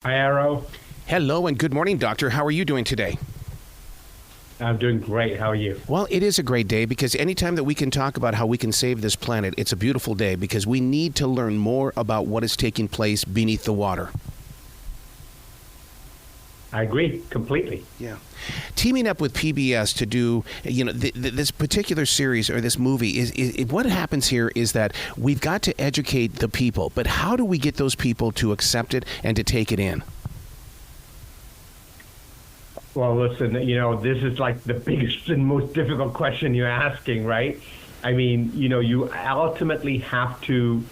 Hi, Arrow. Hello and good morning, Doctor. How are you doing today? I'm doing great. How are you? Well, it is a great day because anytime that we can talk about how we can save this planet, it's a beautiful day because we need to learn more about what is taking place beneath the water. I agree completely. Yeah. Teaming up with PBS to do, this particular series or this movie is what happens here is that we've got to educate the people, but how do we get those people to accept it and to take it in? Well, listen, this is like the biggest and most difficult question you're asking, right? I mean, you ultimately have to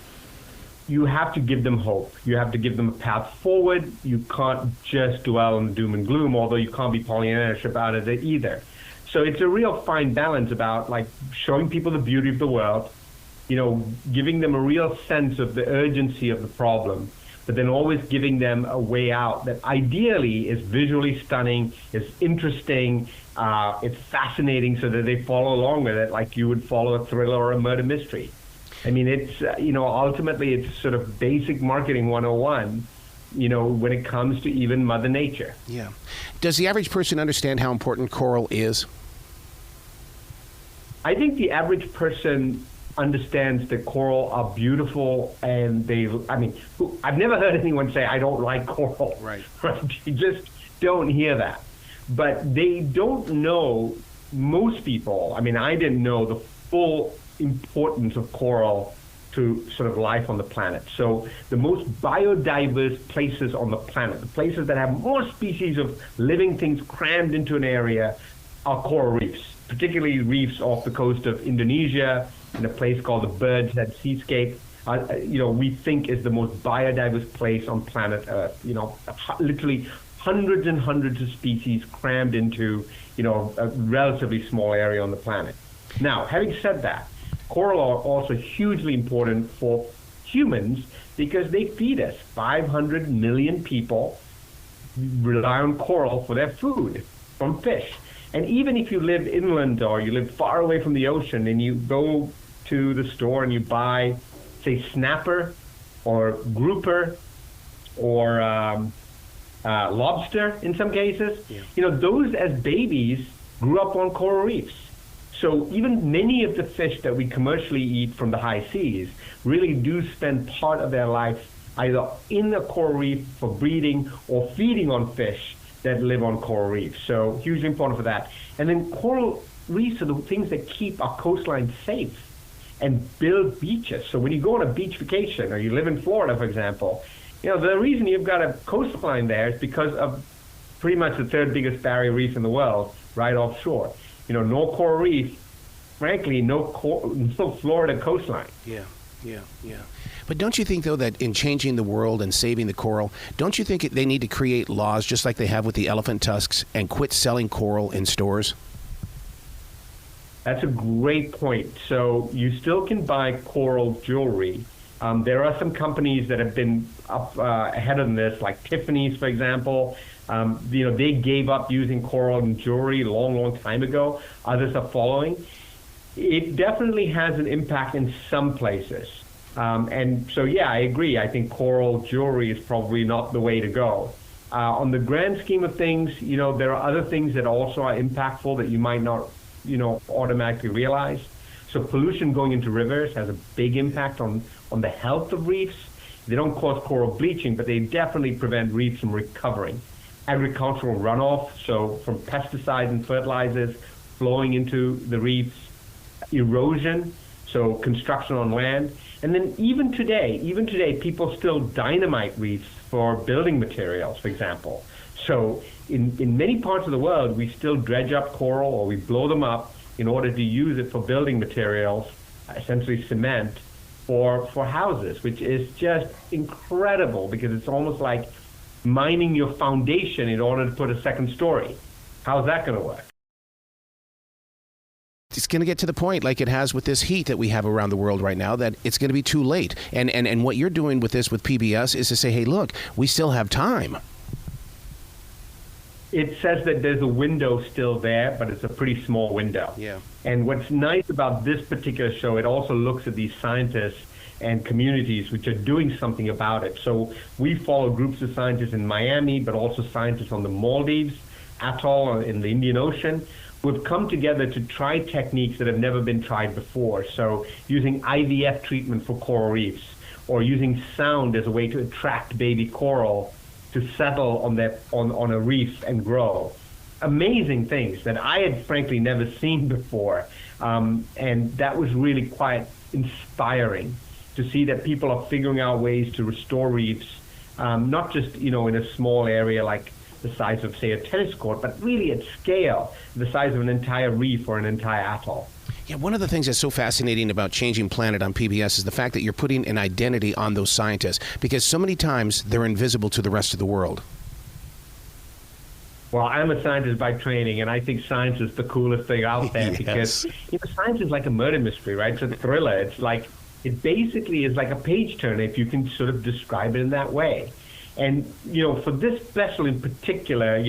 give them hope. You have to give them a path forward. You can't just dwell in doom and gloom, although you can't be Pollyannish about it either. So it's a real fine balance about like showing people the beauty of the world, giving them a real sense of the urgency of the problem, but then always giving them a way out that ideally is visually stunning, is interesting, it's fascinating so that they follow along with it like you would follow a thriller or a murder mystery. I mean, it's, ultimately it's sort of basic marketing 101, when it comes to even Mother Nature. Yeah. Does the average person understand how important coral is? I think the average person understands that coral are beautiful and I've never heard anyone say, I don't like coral. Right. You just don't hear that. But they don't know, most people, I didn't know the full importance of coral to sort of life on the planet. So the most biodiverse places on the planet, the places that have more species of living things crammed into an area, are coral reefs, particularly reefs off the coast of Indonesia in a place called the Bird's Head Seascape. We think is the most biodiverse place on planet Earth. Literally hundreds and hundreds of species crammed into, a relatively small area on the planet. Now, having said that, coral are also hugely important for humans because they feed us. 500 million people rely on coral for their food from fish. And even if you live inland or you live far away from the ocean and you go to the store and you buy, say, snapper or grouper or lobster in some cases, those as babies grew up on coral reefs. So even many of the fish that we commercially eat from the high seas really do spend part of their life either in a coral reef for breeding or feeding on fish that live on coral reefs. So hugely important for that. And then coral reefs are the things that keep our coastline safe and build beaches. So when you go on a beach vacation or you live in Florida, for example, the reason you've got a coastline there is because of pretty much the third biggest barrier reef in the world right offshore. No coral reef, frankly, no Florida coastline. Yeah. But don't you think, though, that in changing the world and saving the coral, don't you think they need to create laws just like they have with the elephant tusks and quit selling coral in stores? That's a great point. So you still can buy coral jewelry. There are some companies that have been up ahead of this, like Tiffany's, for example. They gave up using coral in jewelry a long, long time ago. Others are following. It definitely has an impact in some places. And so, yeah, I agree. I think coral jewelry is probably not the way to go. On the grand scheme of things, there are other things that also are impactful that you might not, automatically realize. So pollution going into rivers has a big impact on the health of reefs. They don't cause coral bleaching, but they definitely prevent reefs from recovering. Agricultural runoff, so from pesticides and fertilizers flowing into the reefs, erosion, so construction on land. And then even today, people still dynamite reefs for building materials, for example. So in many parts of the world, we still dredge up coral or we blow them up in order to use it for building materials, essentially cement, for houses, which is just incredible because it's almost like mining your foundation in order to put a second story. How's that going to work? It's going to get to the point, like it has with this heat that we have around the world right now, that it's going to be too late. And what you're doing with this with PBS is to say, hey, look, we still have time. It says that there's a window still there, but it's a pretty small window. Yeah. And what's nice about this particular show, it also looks at these scientists and communities which are doing something about it. So we follow groups of scientists in Miami, but also scientists on the Maldives atoll in the Indian Ocean, who have come together to try techniques that have never been tried before. So using IVF treatment for coral reefs, or using sound as a way to attract baby coral to settle on a reef and grow. Amazing things that I had frankly never seen before. And that was really quite inspiring to see that people are figuring out ways to restore reefs, not just, in a small area like the size of, say, a tennis court, but really at scale, the size of an entire reef or an entire atoll. Yeah, one of the things that's so fascinating about Changing Planet on PBS is the fact that you're putting an identity on those scientists, because so many times they're invisible to the rest of the world. Well, I'm a scientist by training, and I think science is the coolest thing out there. Yes. Because science is like a murder mystery, right? It's a thriller. It basically is like a page turner, if you can sort of describe it in that way. And for this special in particular,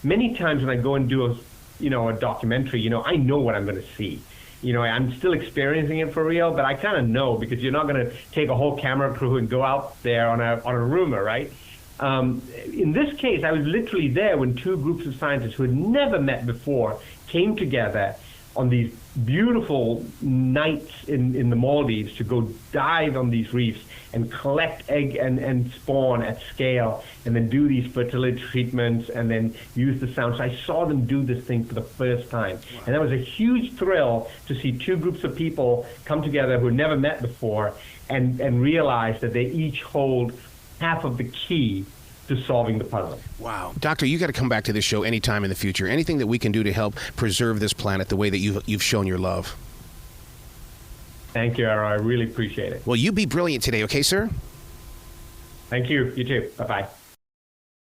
many times when I go and do a documentary, I know what I'm going to see. I'm still experiencing it for real, but I kind of know, because you're not going to take a whole camera crew and go out there on a rumor, right? In this case, I was literally there when two groups of scientists who had never met before came together on these beautiful nights in the Maldives to go dive on these reefs and collect egg and spawn at scale, and then do these fertility treatments and then use the sound. So I saw them do this thing for the first time. Wow. And that was a huge thrill to see two groups of people come together who had never met before and realize that they each hold half of the key to solving the puzzle. Wow. Doctor, you got to come back to this show anytime in the future. Anything that we can do to help preserve this planet the way that you've shown your love. Thank you, Arrow. I really appreciate it. Well, you be brilliant today, okay, sir? Thank you. You too. Bye-bye.